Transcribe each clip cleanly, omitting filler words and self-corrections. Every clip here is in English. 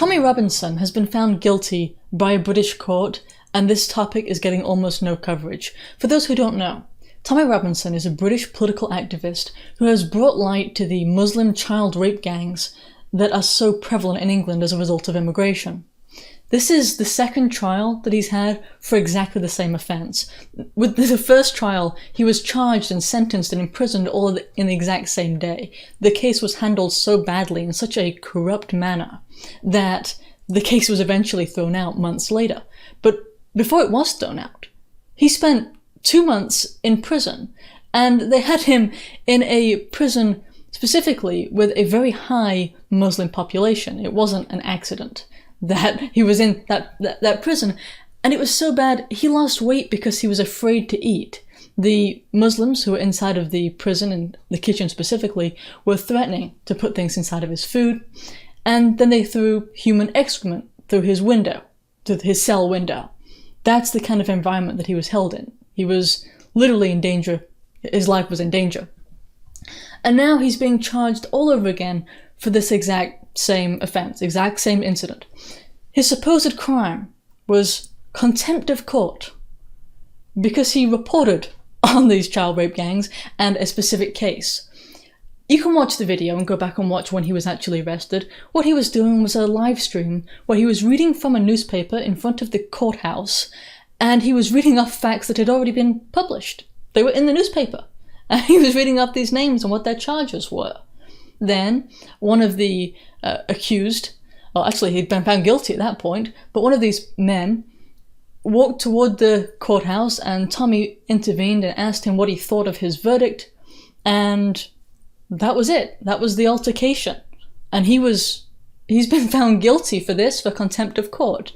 Tommy Robinson has been found guilty by a British court, and this topic is getting almost no coverage. For those who don't know, Tommy Robinson is a British political activist who has brought light to the Muslim child rape gangs that are so prevalent in England as a result of immigration. This is the second trial that he's had for exactly the same offence. With the first trial, he was charged and sentenced and imprisoned all in the exact same day. The case was handled so badly in such a corrupt manner that the case was eventually thrown out months later. But before it was thrown out, he spent 2 months in prison, and they had him in a prison specifically with a very high Muslim population. It wasn't an accident that he was in that prison, and it was so bad he lost weight because he was afraid to eat. The Muslims who were inside of the prison, and the kitchen specifically, were threatening to put things inside of his food, and then they threw human excrement through his window, through his cell window. That's the kind of environment that he was held in. He was literally in danger. His life was in danger. And now he's being charged all over again for this exact same offence, exact same incident. His supposed crime was contempt of court because he reported on these child rape gangs and a specific case. You can watch the video and go back and watch when he was actually arrested. What he was doing was a live stream where he was reading from a newspaper in front of the courthouse, and he was reading off facts that had already been published. They were in the newspaper. And he was reading off these names and what their charges were. Then, one of the accused, well, actually he'd been found guilty at that point, but one of these men walked toward the courthouse, and Tommy intervened and asked him what he thought of his verdict, and that was it. That was the altercation. And he's been found guilty for this, for contempt of court.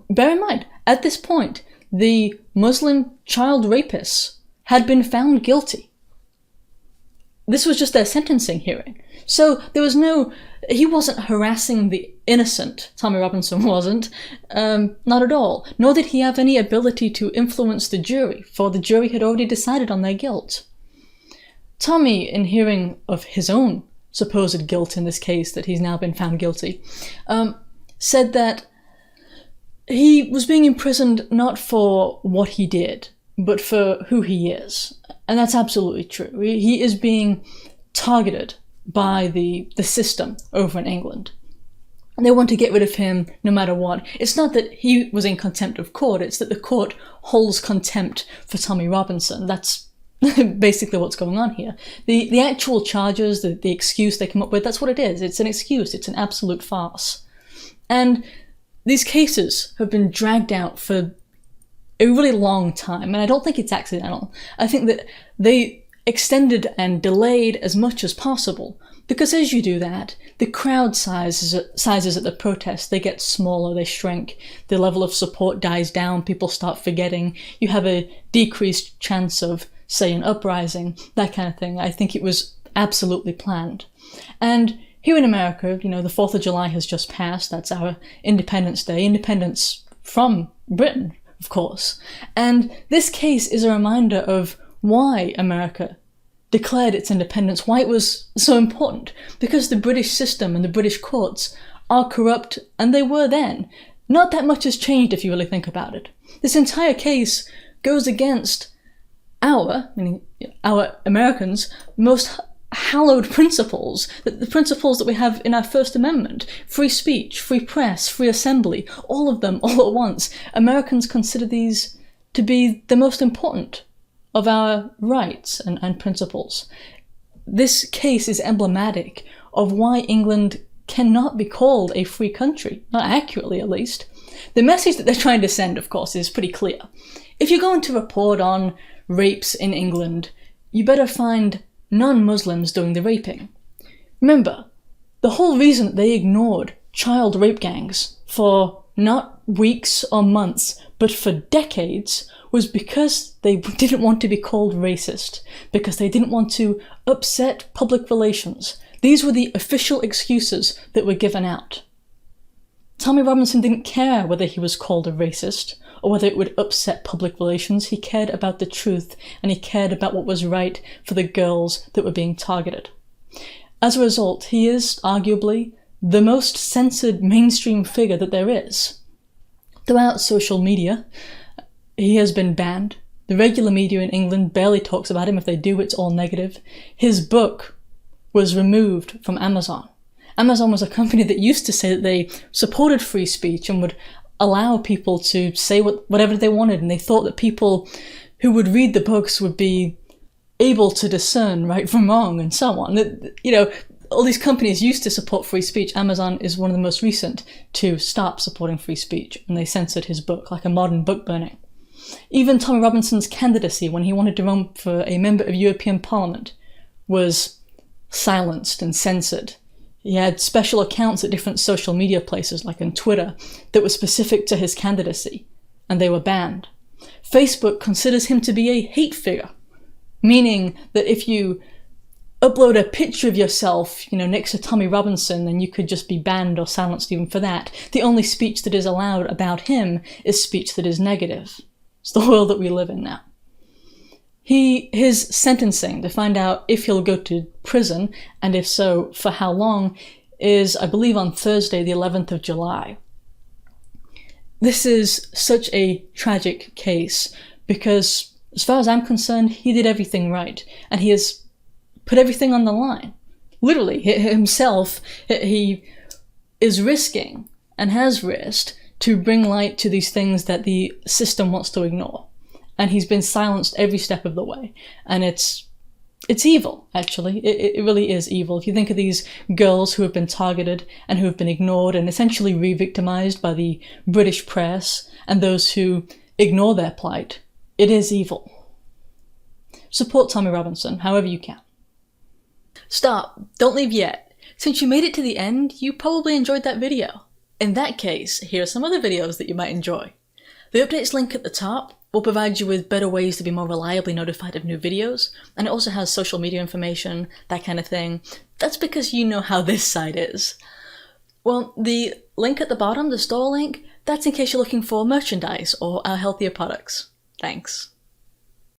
Bear in mind, at this point, the Muslim child rapists had been found guilty. This was just their sentencing hearing. So there was he wasn't harassing the innocent, Tommy Robinson wasn't, not at all. Nor did he have any ability to influence the jury, for the jury had already decided on their guilt. Tommy, in hearing of his own supposed guilt in this case that he's now been found guilty, said that he was being imprisoned not for what he did, but for who he is. And that's absolutely true. He is being targeted by the system over in England. And they want to get rid of him no matter what. It's not that he was in contempt of court, it's that the court holds contempt for Tommy Robinson. That's basically what's going on here. The actual charges, the excuse they come up with, that's what it is. It's an excuse. It's an absolute farce. And these cases have been dragged out for a really long time, and I don't think it's accidental. I think that they extended and delayed as much as possible, because as you do that, the crowd sizes at the protests, they get smaller, they shrink, the level of support dies down, people start forgetting, you have a decreased chance of, say, an uprising, that kind of thing. I think it was absolutely planned. And here in America, the 4th of July has just passed. That's our Independence Day, independence from Britain, of course. And this case is a reminder of why America declared its independence, why it was so important. Because the British system and the British courts are corrupt, and they were then. Not that much has changed if you really think about it. This entire case goes against our Americans' most hallowed principles, the principles that we have in our First Amendment: free speech, free press, free assembly, all of them, all at once. Americans consider these to be the most important of our rights and principles. This case is emblematic of why England cannot be called a free country, not accurately at least. The message that they're trying to send, of course, is pretty clear. If you're going to report on rapes in England, you better find non-Muslims doing the raping. Remember, the whole reason that they ignored child rape gangs for not weeks or months, but for decades, was because they didn't want to be called racist, because they didn't want to upset public relations. These were the official excuses that were given out. Tommy Robinson didn't care whether he was called a racist or whether it would upset public relations. He cared about the truth, and he cared about what was right for the girls that were being targeted. As a result, he is arguably the most censored mainstream figure that there is. Throughout social media, he has been banned. The regular media in England barely talks about him. If they do, it's all negative. His book was removed from Amazon. Amazon was a company that used to say that they supported free speech and would allow people to say whatever they wanted, and they thought that people who would read the books would be able to discern right from wrong and so on. You know, all these companies used to support free speech. Amazon is one of the most recent to stop supporting free speech, and they censored his book, like a modern book burning. Even Tommy Robinson's candidacy when he wanted to run for a member of European Parliament was silenced and censored. He had special accounts at different social media places, like on Twitter, that were specific to his candidacy, and they were banned. Facebook considers him to be a hate figure, meaning that if you upload a picture of yourself, next to Tommy Robinson, then you could just be banned or silenced even for that. The only speech that is allowed about him is speech that is negative. It's the world that we live in now. His sentencing to find out if he'll go to prison, and if so, for how long, is, I believe, on Thursday, the 11th of July. This is such a tragic case because, as far as I'm concerned, he did everything right, and he has put everything on the line. Literally, himself, he is risking, and has risked, to bring light to these things that the system wants to ignore. And he's been silenced every step of the way. And it's evil, actually. It really is evil. If you think of these girls who have been targeted and who have been ignored and essentially re-victimized by the British press and those who ignore their plight, it is evil. Support Tommy Robinson however you can. Stop! Don't leave yet. Since you made it to the end, you probably enjoyed that video. In that case, here are some other videos that you might enjoy. The updates link at the top will provide you with better ways to be more reliably notified of new videos, and it also has social media information, that kind of thing. That's because you know how this site is. Well, the link at the bottom, the store link, that's in case you're looking for merchandise or our healthier products. Thanks.